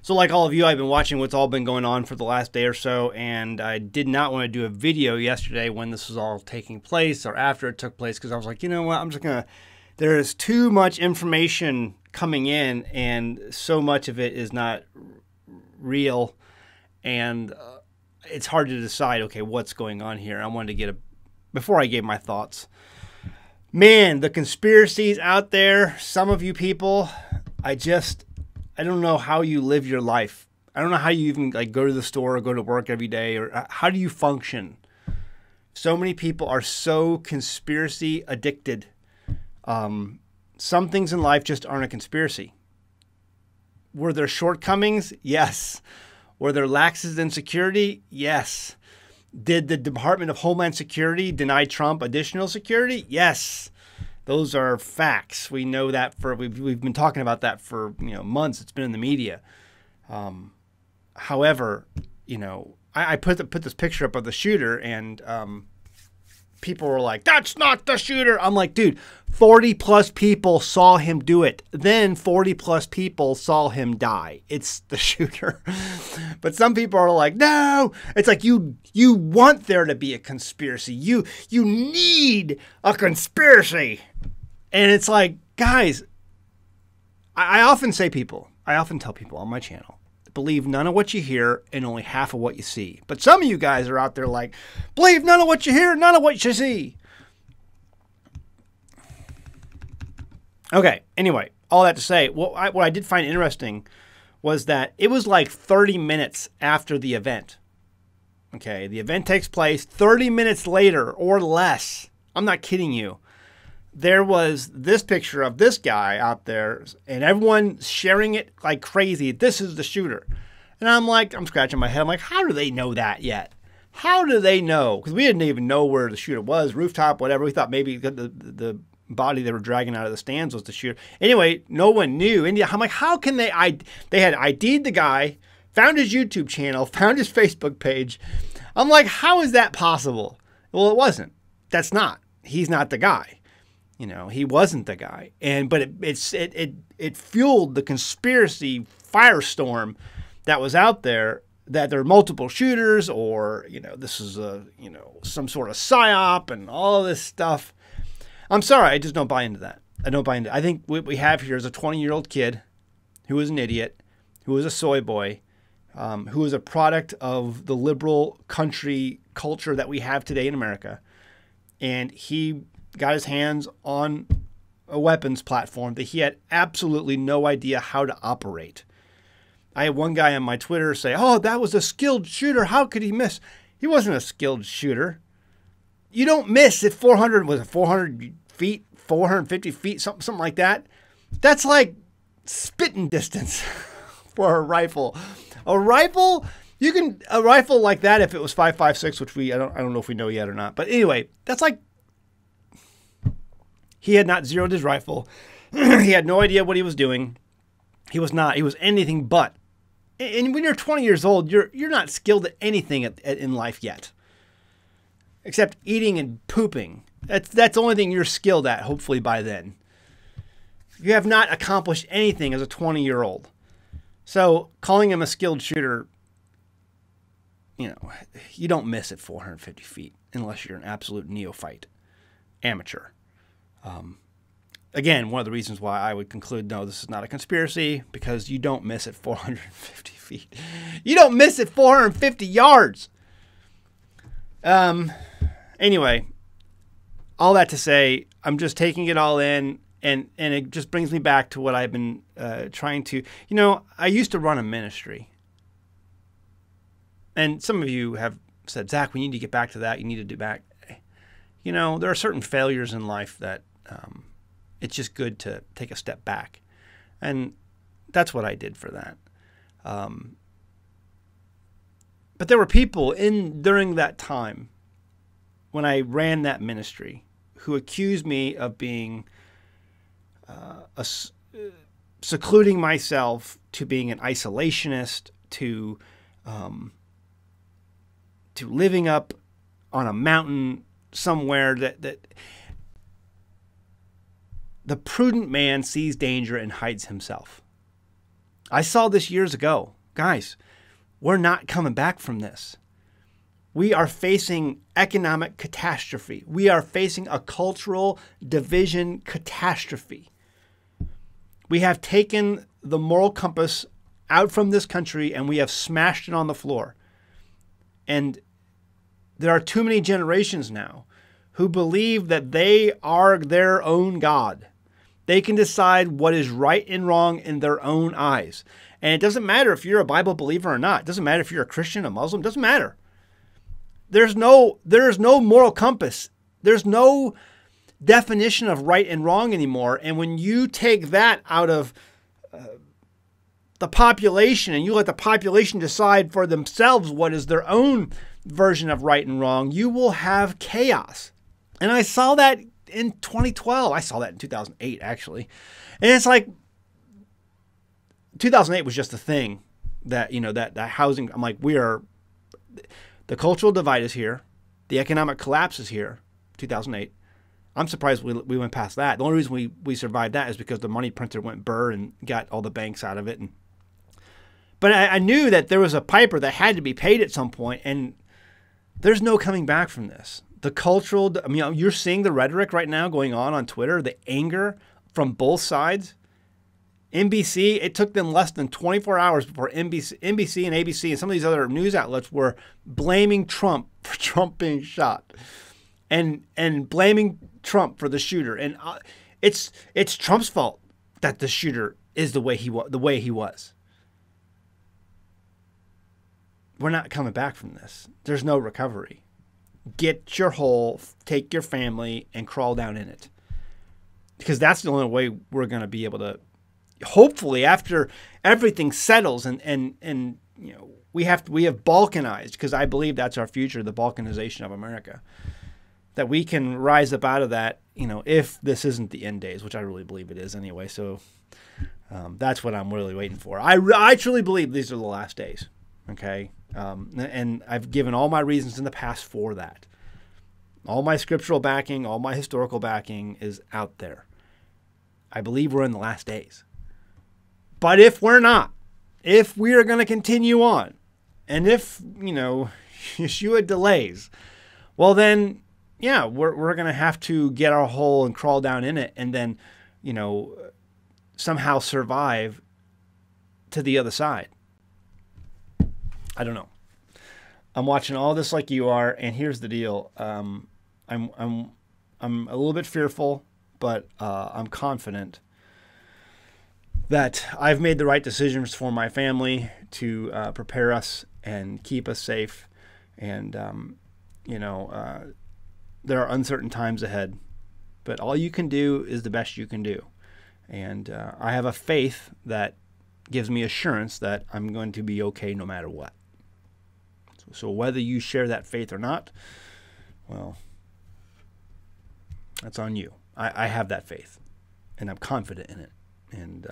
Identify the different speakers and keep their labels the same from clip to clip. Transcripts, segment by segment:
Speaker 1: So like all of you, I've been watching what's all been going on for the last day or so, and I did not want to do a video yesterday when this was all taking place or after it took place, because I was like, you know what, I'm just going to, there is too much information coming in, and so much of it is not real, and it's hard to decide, okay, what's going on here. I wanted to get before I gave my thoughts. Man, the conspiracies out there, some of you people, I don't know how you live your life. I don't know how you even like go to the store or go to work every day, or how do you function? So many people are so conspiracy addicted. Some things in life just aren't a conspiracy. Were there shortcomings? Yes. Were there lapses in security? Yes. Did the Department of Homeland Security deny Trump additional security? Yes. Those are facts. We know that we've been talking about that for months. It's been in the media. However, I put this picture up of the shooter, and people were like, "That's not the shooter." I'm like, dude, 40 plus people saw him do it. Then 40 plus people saw him die. It's the shooter. But some people are like, no. It's like you want there to be a conspiracy. You need a conspiracy. And it's like, guys, I often tell people on my channel, believe none of what you hear and only half of what you see. But some of you guys are out there like, believe none of what you hear, none of what you see. Okay, anyway, all that to say, what I did find interesting was that it was like 30 minutes after the event. Okay, the event takes place 30 minutes later or less. I'm not kidding you. There was this picture of this guy out there, and everyone sharing it like crazy. This is the shooter. And I'm scratching my head. I'm like, how do they know that yet? How do they know? Because we didn't even know where the shooter was, rooftop, whatever. We thought maybe the body they were dragging out of the stands was the shooter. Anyway, no one knew. And I'm like, how can they had ID'd the guy, found his YouTube channel, found his Facebook page. I'm like, how is that possible? Well, it wasn't. He's not the guy. He wasn't the guy. But it fueled the conspiracy firestorm that was out there, that there are multiple shooters, or, this is some sort of psyop and all this stuff. I'm sorry, I just don't buy into that. I don't buy into it. I think what we have here is a 20-year-old kid who was an idiot, who was a soy boy, who was a product of the liberal country culture that we have today in America. And he got his hands on a weapons platform that he had absolutely no idea how to operate. I had one guy on my Twitter say, "Oh, that was a skilled shooter. How could he miss?" He wasn't a skilled shooter. You don't miss at 400 feet, 450 feet, something like that. That's like spitting distance for a rifle. A rifle like that, if it was 5.56, which I don't know if we know yet or not. But anyway, that's like, he had not zeroed his rifle. He had no idea what he was doing. He was anything but. And when you're 20 years old, you're not skilled at anything in life yet, except eating and pooping. That's the only thing you're skilled at, hopefully by then. You have not accomplished anything as a 20-year-old. So calling him a skilled shooter, you don't miss at 450 feet unless you're an absolute neophyte, amateur. Again, one of the reasons why I would conclude, no, this is not a conspiracy, because you don't miss at 450 feet. You don't miss at 450 yards. Anyway, all that to say, I'm just taking it all in, and it just brings me back to what I've been trying to, I used to run a ministry. And some of you have said, Zach, we need to get back to that. You need to do back. There are certain failures in life that it's just good to take a step back. And that's what I did for that. But there were people during that time when I ran that ministry who accused me of being secluding myself, to being an isolationist, to living up on a mountain somewhere, that the prudent man sees danger and hides himself. I saw this years ago. guys, we're not coming back from this. We are facing economic catastrophe. We are facing a cultural division catastrophe. We have taken the moral compass out from this country and we have smashed it on the floor. And there are too many generations now who believe that they are their own God. They can decide what is right and wrong in their own eyes. And it doesn't matter if you're a Bible believer or not. It doesn't matter if you're a Christian, a Muslim. It doesn't matter. There is no moral compass. There's no definition of right and wrong anymore. And when you take that out of the population and you let the population decide for themselves what is their own version of right and wrong, you will have chaos. And I saw that in 2012. I saw that in 2008, actually. And it's like 2008 was just a thing that, that housing, I'm like, the cultural divide is here. The economic collapse is here, 2008. I'm surprised we went past that. The only reason we survived that is because the money printer went burr and got all the banks out of it. But I knew that there was a piper that had to be paid at some point, and there's no coming back from this. The cultural, you're seeing the rhetoric right now going on Twitter, the anger from both sides. NBC, it took them less than 24 hours before NBC and ABC and some of these other news outlets were blaming Trump for Trump being shot and blaming Trump for the shooter. And it's Trump's fault that the shooter is the way he was. We're not coming back from this. There's no recovery. Get your hole, take your family, and crawl down in it. Because that's the only way we're going to be able to, hopefully, after everything settles and we have balkanized, because I believe that's our future, the balkanization of America, that we can rise up out of that, if this isn't the end days, which I really believe it is anyway. So that's what I'm really waiting for. I truly believe these are the last days. Okay. And I've given all my reasons in the past for that. All my scriptural backing, all my historical backing is out there. I believe we're in the last days. But if we're not, if we are going to continue on, and if, Yeshua delays, well then, yeah, we're going to have to get our hole and crawl down in it and then, somehow survive to the other side. I don't know. I'm watching all this like you are, and here's the deal. I'm a little bit fearful, but I'm confident that I've made the right decisions for my family to prepare us and keep us safe. And there are uncertain times ahead, but all you can do is the best you can do. And I have a faith that gives me assurance that I'm going to be okay no matter what. So whether you share that faith or not, well, that's on you. I have that faith, and I'm confident in it. And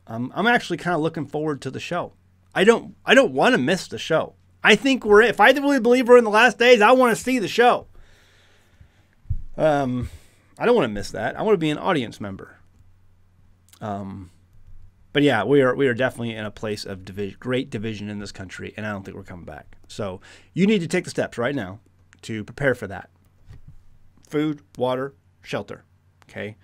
Speaker 1: I'm actually kind of looking forward to the show. I don't want to miss the show. I think if I really believe we're in the last days, I want to see the show. I don't want to miss that. I want to be an audience member. But yeah, we are definitely in a place of great division in this country, and I don't think we're coming back. So you need to take the steps right now to prepare for that. Food, water, shelter. Okay,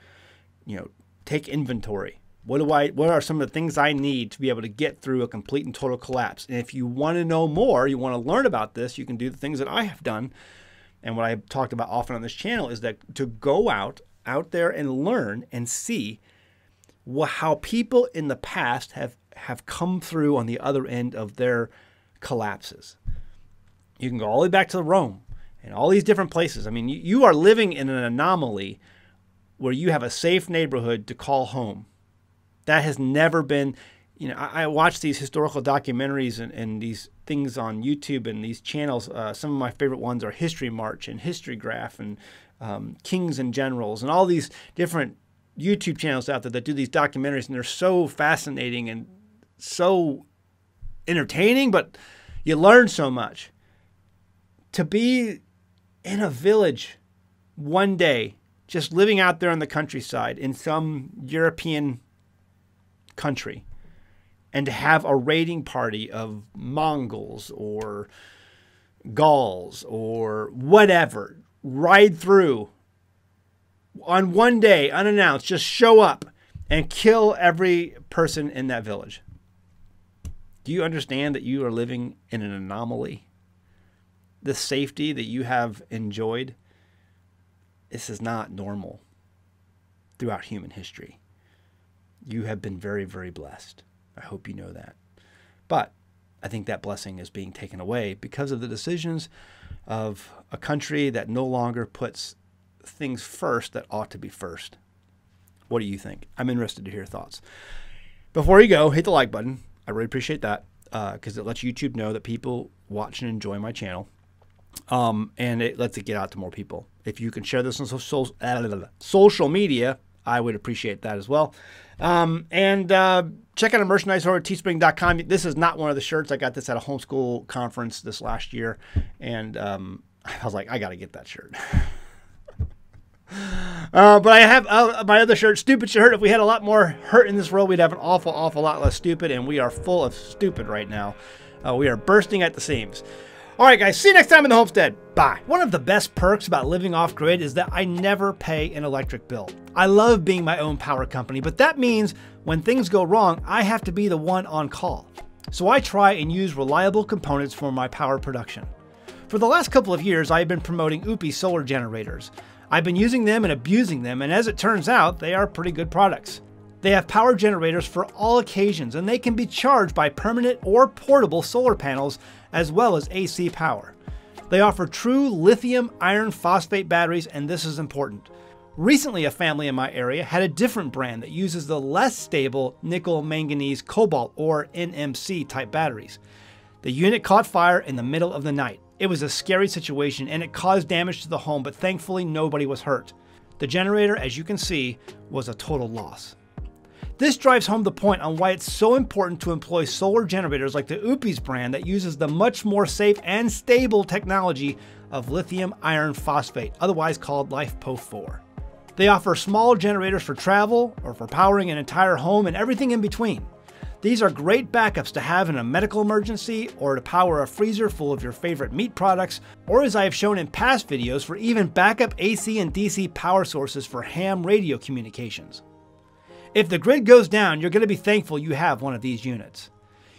Speaker 1: take inventory. What are some of the things I need to be able to get through a complete and total collapse? And if you want to know more, you want to learn about this, you can do the things that I have done. And what I've talked about often on this channel is that to go out there and learn and see how people in the past have come through on the other end of their collapses. You can go all the way back to Rome and all these different places. I mean, you are living in an anomaly where you have a safe neighborhood to call home. That has never been, I watch these historical documentaries and these things on YouTube and these channels. Some of my favorite ones are History March and History Graph and Kings and Generals and all these different YouTube channels out there that do these documentaries, and they're so fascinating and so entertaining, but you learn so much. To be in a village one day, just living out there in the countryside in some European country, and to have a raiding party of Mongols or Gauls or whatever ride through on one day unannounced, just show up and kill every person in that village. Do you understand that you are living in an anomaly? The safety that you have enjoyed, this is not normal throughout human history. You have been very, very blessed. I hope you know that. But I think that blessing is being taken away because of the decisions of a country that no longer puts things first that ought to be first. What do you think? I'm interested to hear your thoughts. Before you go, hit the like button. I really appreciate that because it lets YouTube know that people watch and enjoy my channel. And it lets it get out to more people. If you can share this on social media, I would appreciate that as well. Check out our merchandise over at teespring.com. This is not one of the shirts. I got this at a homeschool conference this last year. And I was like, I got to get that shirt. But I have my other shirt, Stupid Shirt. If we had a lot more hurt in this world, we'd have an awful, awful lot less stupid. And we are full of stupid right now. We are bursting at the seams. All right, guys, see you next time in the homestead. Bye. One of the best perks about living off-grid is that I never pay an electric bill. I love being my own power company, but that means when things go wrong, I have to be the one on call. So I try and use reliable components for my power production. For the last couple of years, I have been promoting OUPES solar generators. I've been using them and abusing them, and as it turns out, they are pretty good products. They have power generators for all occasions, and they can be charged by permanent or portable solar panels as well as AC power. They offer true lithium iron phosphate batteries, and this is important. Recently, a family in my area had a different brand that uses the less stable nickel manganese cobalt or NMC type batteries. The unit caught fire in the middle of the night. It was a scary situation and it caused damage to the home, but thankfully nobody was hurt. The generator, as you can see, was a total loss. This drives home the point on why it's so important to employ solar generators like the OUPES brand that uses the much more safe and stable technology of lithium iron phosphate, otherwise called LiFePO4. They offer small generators for travel or for powering an entire home and everything in between. These are great backups to have in a medical emergency or to power a freezer full of your favorite meat products, or as I have shown in past videos, for even backup AC and DC power sources for ham radio communications. If the grid goes down, you're going to be thankful you have one of these units.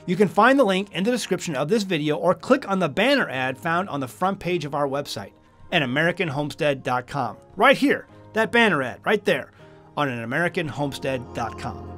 Speaker 1: You can find the link in the description of this video or click on the banner ad found on the front page of our website at AmericanHomestead.com. Right here, that banner ad right there on AmericanHomestead.com.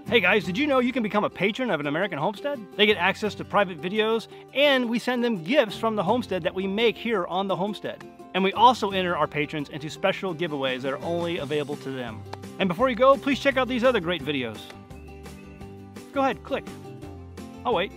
Speaker 1: Hey guys, did you know you can become a patron of an American Homestead? They get access to private videos, and we send them gifts from the homestead that we make here on the homestead. And we also enter our patrons into special giveaways that are only available to them. And before you go, please check out these other great videos. Go ahead, click. Oh wait.